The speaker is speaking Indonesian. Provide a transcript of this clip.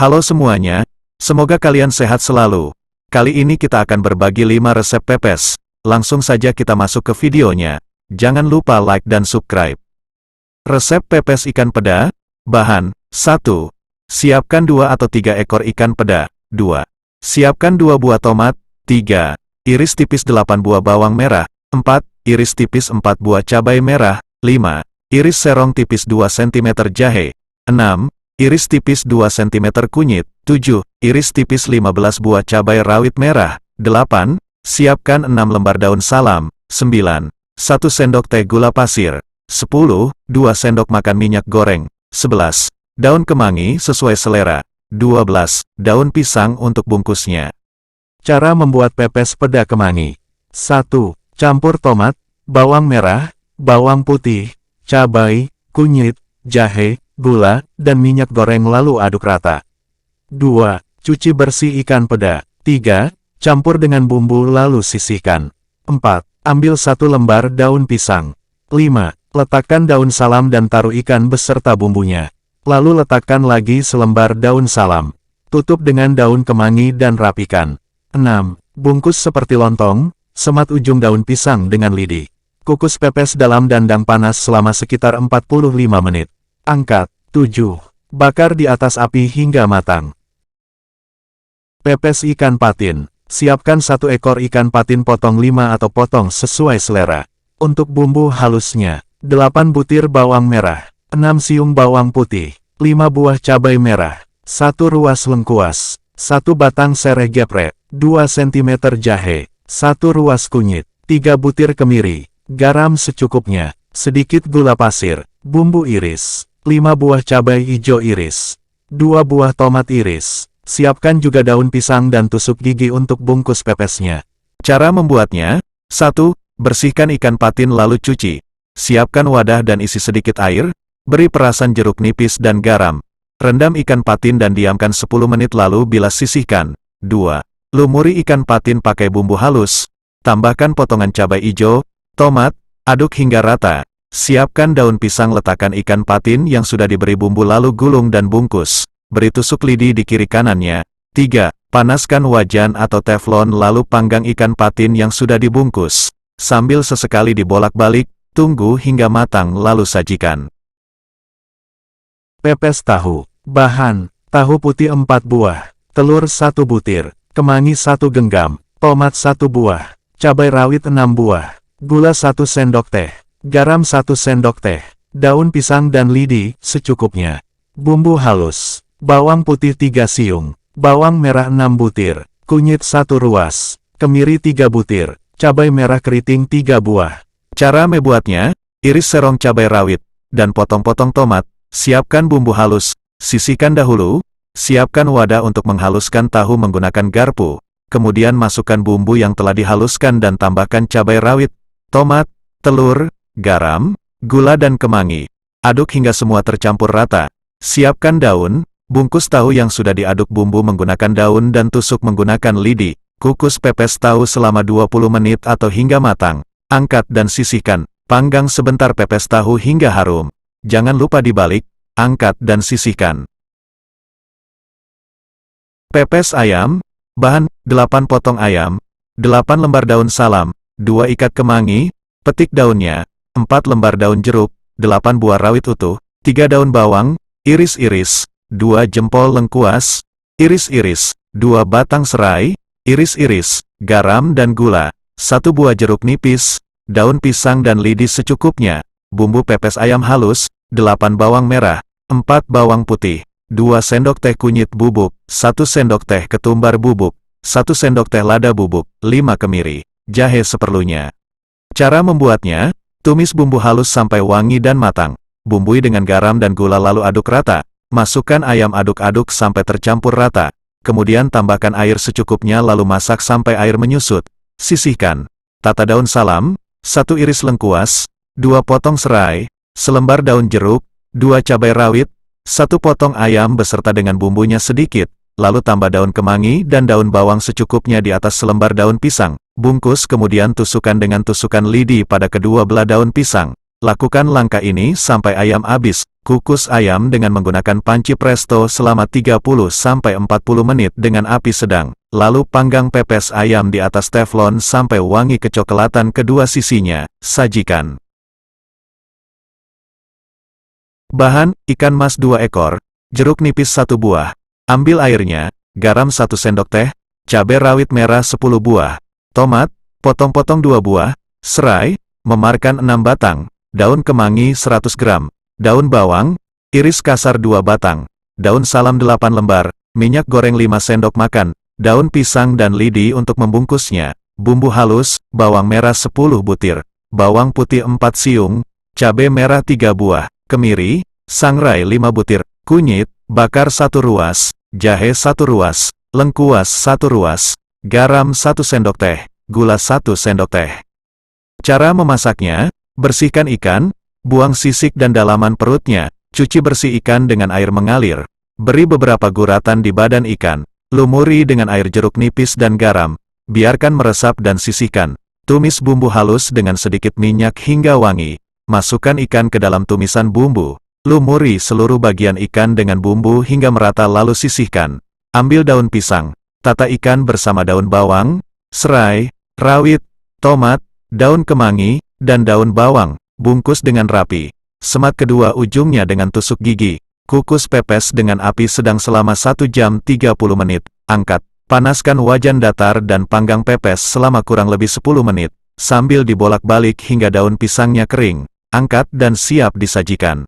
Halo semuanya, semoga kalian sehat selalu. Kali ini kita akan berbagi 5 resep pepes. Langsung saja kita masuk ke videonya. Jangan lupa like dan subscribe. Resep pepes ikan peda. Bahan, 1. Siapkan 2 atau 3 ekor ikan peda. 2. Siapkan 2 buah tomat. 3. Iris tipis 8 buah bawang merah. 4. Iris tipis 4 buah cabai merah. 5. Iris serong tipis 2 cm jahe. 6. Iris tipis 2 cm kunyit. 7. Iris tipis 15 buah cabai rawit merah. 8. Siapkan 6 lembar daun salam. 9. 1 sendok teh gula pasir. 10. 2 sendok makan minyak goreng. 11. Daun kemangi sesuai selera. 12. Daun pisang untuk bungkusnya. Cara membuat pepes peda kemangi. 1. Campur tomat, bawang merah, bawang putih, cabai, kunyit, jahe, gula, dan minyak goreng lalu aduk rata. 2. Cuci bersih ikan peda. 3. Campur dengan bumbu lalu sisihkan. 4. Ambil 1 lembar daun pisang. 5. Letakkan daun salam dan taruh ikan beserta bumbunya. Lalu letakkan lagi selembar daun salam. Tutup dengan daun kemangi dan rapikan. 6. Bungkus seperti lontong, semat ujung daun pisang dengan lidi. Kukus pepes dalam dandang panas selama sekitar 45 menit. Angkat. 7. Bakar di atas api hingga matang. Pepes ikan patin. Siapkan 1 ekor ikan patin potong 5 atau potong sesuai selera. Untuk bumbu halusnya, 8 butir bawang merah, 6 siung bawang putih, 5 buah cabai merah, 1 ruas lengkuas, 1 batang sereh geprek, 2 cm jahe, 1 ruas kunyit, 3 butir kemiri, garam secukupnya, sedikit gula pasir, bumbu iris, 5 buah cabai hijau iris, 2 buah tomat iris. Siapkan juga daun pisang dan tusuk gigi untuk bungkus pepesnya. Cara membuatnya. 1. Bersihkan ikan patin lalu cuci. Siapkan wadah dan isi sedikit air. Beri perasan jeruk nipis dan garam. Rendam ikan patin dan diamkan 10 menit lalu bilas sisihkan. 2. Lumuri ikan patin pakai bumbu halus. Tambahkan potongan cabai hijau, tomat, aduk hingga rata. Siapkan daun pisang, letakkan ikan patin yang sudah diberi bumbu lalu gulung dan bungkus. Beri tusuk lidi di kiri kanannya. 3. Panaskan wajan atau teflon lalu panggang ikan patin yang sudah dibungkus. Sambil sesekali dibolak-balik, tunggu hingga matang lalu sajikan. Pepes tahu. Bahan, tahu putih 4 buah, telur 1 butir, kemangi 1 genggam, tomat 1 buah, cabai rawit 6 buah, gula 1 sendok teh, garam 1 sendok teh, daun pisang dan lidi secukupnya. Bumbu halus. Bawang putih 3 siung, bawang merah 6 butir, kunyit 1 ruas, kemiri 3 butir, cabai merah keriting 3 buah. Cara membuatnya, iris serong cabai rawit, dan potong-potong tomat, siapkan bumbu halus, sisihkan dahulu, siapkan wadah untuk menghaluskan tahu menggunakan garpu, kemudian masukkan bumbu yang telah dihaluskan dan tambahkan cabai rawit, tomat, telur, garam, gula dan kemangi. Aduk hingga semua tercampur rata. Siapkan daun. Bungkus tahu yang sudah diaduk bumbu menggunakan daun dan tusuk menggunakan lidi. Kukus pepes tahu selama 20 menit atau hingga matang. Angkat dan sisihkan. Panggang sebentar pepes tahu hingga harum. Jangan lupa dibalik, angkat dan sisihkan. Pepes ayam. Bahan, 8 potong ayam, 8 lembar daun salam, 2 ikat kemangi, petik daunnya, 4 lembar daun jeruk, 8 buah rawit utuh, 3 daun bawang, iris-iris, 2 jempol lengkuas, iris-iris, 2 batang serai, iris-iris, garam dan gula, 1 buah jeruk nipis, daun pisang dan lidi secukupnya, bumbu pepes ayam halus, 8 bawang merah, 4 bawang putih, 2 sendok teh kunyit bubuk, 1 sendok teh ketumbar bubuk, 1 sendok teh lada bubuk, 5 kemiri, jahe seperlunya. Cara membuatnya, tumis bumbu halus sampai wangi dan matang, bumbui dengan garam dan gula lalu aduk rata. Masukkan ayam, aduk-aduk sampai tercampur rata. Kemudian tambahkan air secukupnya lalu masak sampai air menyusut. Sisihkan. Tata daun salam, 1 iris lengkuas, 2 potong serai, selembar daun jeruk, 2 cabai rawit, 1 potong ayam beserta dengan bumbunya sedikit, lalu tambah daun kemangi dan daun bawang secukupnya di atas selembar daun pisang. Bungkus kemudian tusukkan dengan tusukan lidi pada kedua belah daun pisang. Lakukan langkah ini sampai ayam habis. Kukus ayam dengan menggunakan panci presto selama 30-40 menit dengan api sedang. Lalu panggang pepes ayam di atas teflon sampai wangi kecoklatan kedua sisinya. Sajikan. Bahan: ikan mas 2 ekor, jeruk nipis 1 buah. Ambil airnya, garam 1 sendok teh, cabai rawit merah 10 buah, tomat, potong-potong 2 buah, serai, memarkan 6 batang, daun kemangi 100 gram, daun bawang, iris kasar 2 batang, daun salam 8 lembar, minyak goreng 5 sendok makan, daun pisang dan lidi untuk membungkusnya, bumbu halus, bawang merah 10 butir, bawang putih 4 siung, cabai merah 3 buah, kemiri, sangrai 5 butir, kunyit, bakar 1 ruas, jahe 1 ruas, lengkuas 1 ruas, garam 1 sendok teh, gula 1 sendok teh. Cara memasaknya: bersihkan ikan, buang sisik dan dalaman perutnya, cuci bersih ikan dengan air mengalir, beri beberapa guratan di badan ikan, lumuri dengan air jeruk nipis dan garam, biarkan meresap dan sisihkan, tumis bumbu halus dengan sedikit minyak hingga wangi, masukkan ikan ke dalam tumisan bumbu, lumuri seluruh bagian ikan dengan bumbu hingga merata lalu sisihkan, ambil daun pisang, tata ikan bersama daun bawang, serai, rawit, tomat, daun kemangi, dan daun bawang, bungkus dengan rapi. Semat kedua ujungnya dengan tusuk gigi. Kukus pepes dengan api sedang selama 1 jam 30 menit. Angkat, panaskan wajan datar dan panggang pepes selama kurang lebih 10 menit, sambil dibolak-balik hingga daun pisangnya kering. Angkat dan siap disajikan.